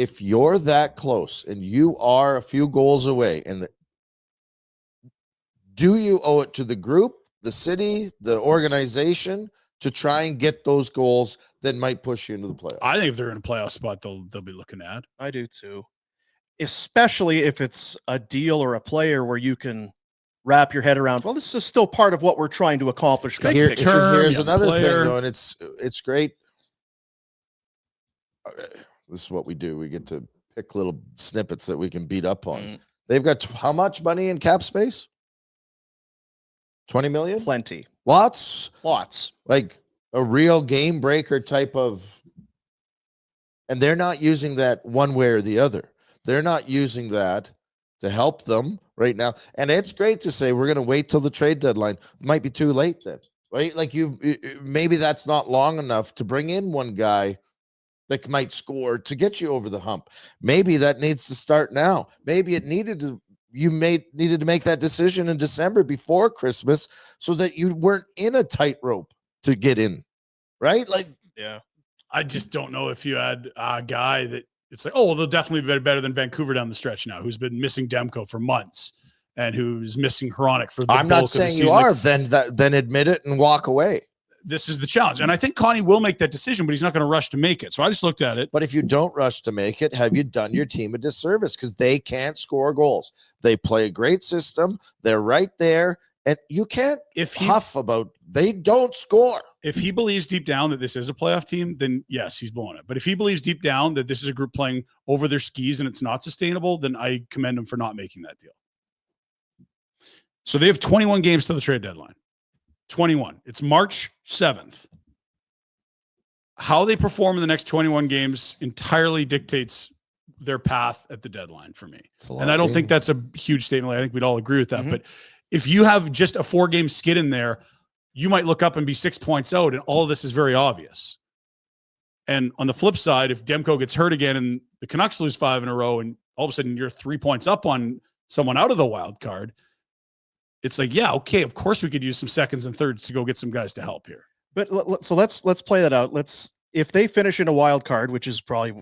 if you're that close and you are a few goals away, do you owe it to the group, the city, the organization to try and get those goals that might push you into the playoffs? I think if they're in a playoff spot, they'll be looking at. I do too. Especially if it's a deal or a player where you can wrap your head around, well, this is still part of what we're trying to accomplish. Here's another thing, though, and it's great. This is what we do. We get to pick little snippets that we can beat up on. They've got how much money in cap space? 20 million? Plenty. Lots? Lots. Like a real game breaker type of, and they're not using that one way or the other. They're not using that to help them right now. And it's great to say we're going to wait till the trade deadline. It might be too late then, right? Like maybe that's not long enough to bring in one guy that might score to get you over the hump. Maybe that needs to start now. Maybe it needed to. You needed to make that decision in December before Christmas so that you weren't in a tightrope to get in, right? Like, yeah. I just don't know if you had a guy that it's like, oh, well, they'll definitely be better than Vancouver down the stretch now, who's been missing Demko for months and who's missing Hronik for the I'm not saying you are. Then admit it and walk away. This is the challenge. And I think Connie will make that decision, but he's not going to rush to make it. So I just looked at it. But if you don't rush to make it, have you done your team a disservice? Because they can't score goals. They play a great system. They're right there. And you can't huff about they don't score. If he believes deep down that this is a playoff team, then yes, he's blowing it. But if he believes deep down that this is a group playing over their skis and it's not sustainable, then I commend him for not making that deal. So they have 21 games to the trade deadline. 21. It's March 7th. How they perform in the next 21 games entirely dictates their path at the deadline for me. And I don't think that's a huge statement. I think we'd all agree with that. But if you have just a 4-game skid in there, you might look up and be 6 points out, and all of this is very obvious. And on the flip side, if Demko gets hurt again and the Canucks lose 5 in a row, and all of a sudden you're 3 points up on someone out of the wild card, it's like, yeah, okay, of course we could use some seconds and thirds to go get some guys to help here. But so let's play that out. If they finish in a wild card, which is probably,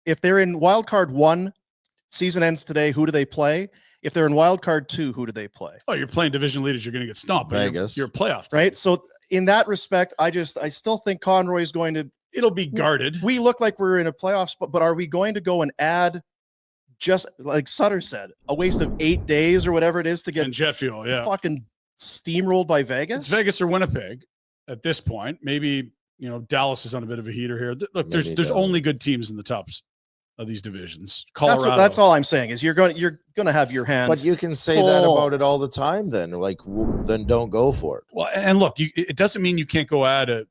if they're in wild card 1, season ends today, who do they play? If they're in wild card 2, who do they play? Oh, you're playing division leaders. You're going to get stomped. Vegas. You're a playoff team. Right. So in that respect, I still think Conroy is going to. It'll be guarded. We look like we're in a playoff spot, but are we going to go and add, just like Sutter said, a waste of 8 days or whatever it is to get jet fuel? Yeah, fucking steamrolled by Vegas. It's Vegas or Winnipeg at this point. Maybe Dallas is on a bit of a heater here. Look, there's only good teams in the tops of these divisions. Colorado. That's all I'm saying is you're going to have your hands. But you can say that about it all the time. Then then don't go for it. Well, and look, it doesn't mean you can't go add a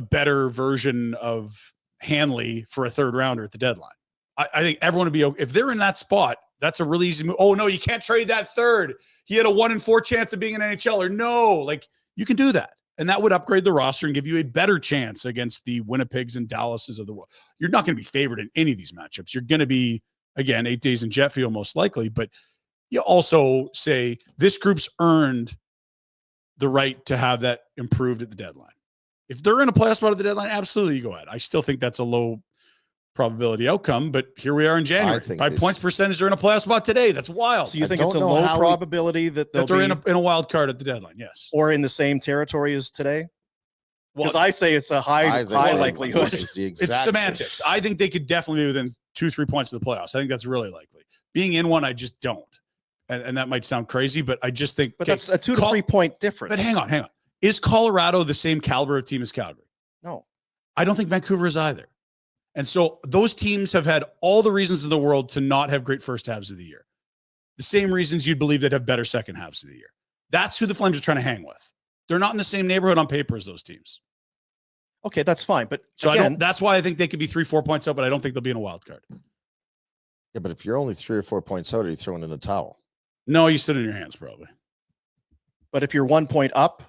better version of Hanley for a third rounder at the deadline. I think everyone would be okay. If they're in that spot, that's a really easy move. Oh no, you can't trade that third. He had a 1 in 4 chance of being an NHLer. No, like you can do that. And that would upgrade the roster and give you a better chance against the Winnipegs and Dallases of the world. You're not going to be favored in any of these matchups. You're going to be, again, 8 days in jet fuel most likely. But you also say this group's earned the right to have that improved at the deadline. If they're in a playoff spot at the deadline, absolutely you go ahead. I still think that's a low probability outcome, but here we are in January. By points percentage, they're in a playoff spot today. That's wild. So you think it's a low probability that they're in a wild card at the deadline? Yes. Or in the same territory as today? Because I say it's a high likelihood. It's semantics. I think they could definitely be within 2-3 points of the playoffs. I think that's really likely. Being in one, I just don't. And that might sound crazy, but I just think. But that's a 2 to 3 point difference. But hang on. Is Colorado the same caliber of team as Calgary? No. I don't think Vancouver is either. And so those teams have had all the reasons in the world to not have great first halves of the year. The same reasons you'd believe they'd have better second halves of the year. That's who the Flames are trying to hang with. They're not in the same neighborhood on paper as those teams. Okay, that's fine. But so that's why I think they could be 3-4 points out, but I don't think they'll be in a wild card. Yeah, but if you're only 3 or 4 points out, are you throwing in a towel? No, you sit in your hands probably. But if you're 1 point up,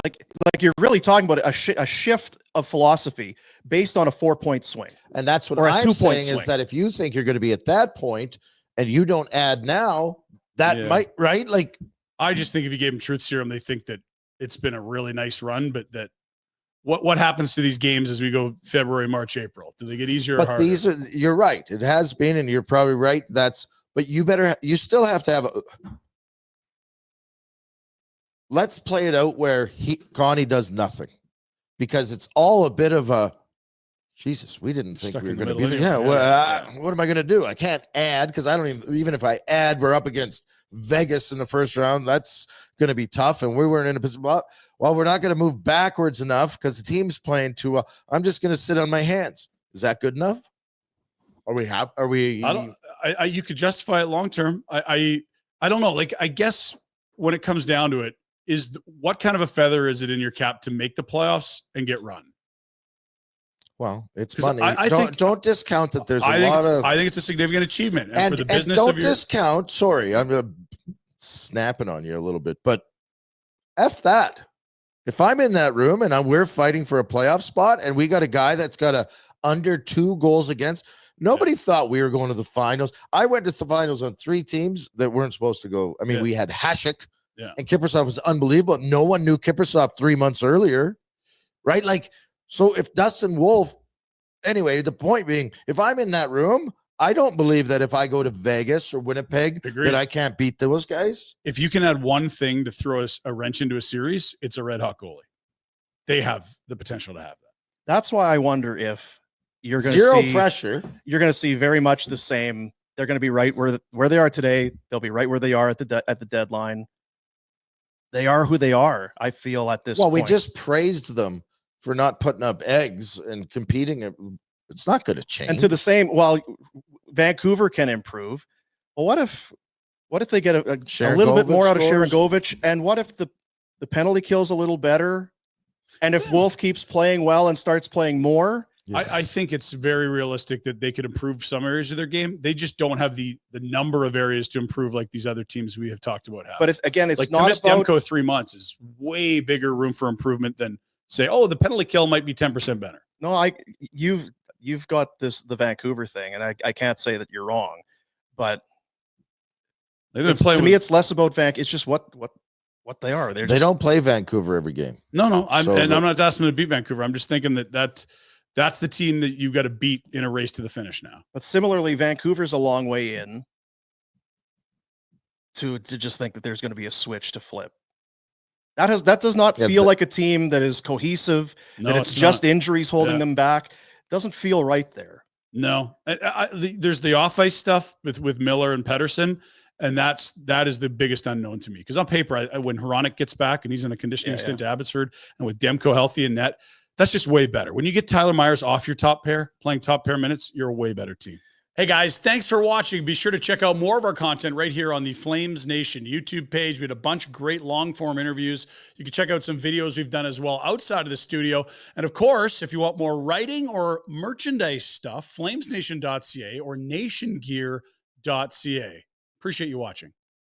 like you're really talking about a shift of philosophy based on a 4-point swing. And that's what I'm saying is that if you think you're going to be at that point and you don't add now, that might, right? Like, I just think if you gave them truth serum, they think that it's been a really nice run, but that what happens to these games as we go February, March, April? Do they get easier or But harder? you're right. It has been, and you're probably right. But you still have to have let's play it out where Connie does nothing, because it's all a bit of a, Jesus, we didn't think we were going to be there. Yeah, what am I going to do? I can't add, because I don't even if I add, we're up against Vegas in the first round. That's going to be tough. And we weren't in a position. Well, we're not going to move backwards enough because the team's playing too well. I'm just going to sit on my hands. Is that good enough? Are we? You could justify it long term. I don't know. Like, I guess when it comes down to it, what kind of a feather is it in your cap to make the playoffs and get run? Well, it's money. Don't discount that there's I think it's a significant achievement. And for the business don't discount, sorry, I'm snapping on you a little bit, but F that. If I'm in that room and we're fighting for a playoff spot and we got a guy that's got under 2 goals against, nobody thought we were going to the finals. I went to the finals on 3 teams that weren't supposed to go. I mean, we had Hasek and Kiprusoff was unbelievable. No one knew Kiprusoff 3 months earlier, right? Like, so if Dustin Wolf, anyway, the point being, if I'm in that room, I don't believe that if I go to Vegas or Winnipeg that I can't beat those guys. If you can add one thing to throw a wrench into a series, it's a red hot goalie. They have the potential to have that. That's why I wonder if you're going to see pressure. You're going to see very much the same. They're going to be right where they are today. They'll be right where they are at the deadline. They are who they are. I feel at this point. We just praised them for not putting up eggs and competing. It's not going to change. And to the same, Vancouver can improve. Well, what if they get a little bit more out of Sharangovich? And what if the penalty kill's a little better? And if Wolf keeps playing well and starts playing more? I think it's very realistic that they could improve some areas of their game. They just don't have the number of areas to improve like these other teams we have talked about have. But it's like not to miss Demko 3 months is way bigger room for improvement than say, the penalty kill might be 10% better. No, you've got the Vancouver thing, and I can't say that you're wrong, but to me, it's less about Vancouver. It's just what they are. They don't play Vancouver every game. No. I'm not asking them to beat Vancouver. I'm just thinking that's the team that you've got to beat in a race to the finish now. But similarly, Vancouver's a long way in to just think that there's going to be a switch to flip. That does not feel like a team that is cohesive, that it's just not. Injuries holding them back. It doesn't feel right there. No. There's the off-ice stuff with Miller and Pettersson, and that is the biggest unknown to me. Because on paper, when Hronek gets back and he's in a conditioning stint to Abbotsford, and with Demko healthy in net, that's just way better. When you get Tyler Myers off your top pair, playing top pair minutes, you're a way better team. Hey guys, thanks for watching. Be sure to check out more of our content right here on the Flames Nation YouTube page. We had a bunch of great long-form interviews. You can check out some videos we've done as well outside of the studio. And of course, if you want more writing or merchandise stuff, flamesnation.ca or nationgear.ca. Appreciate you watching.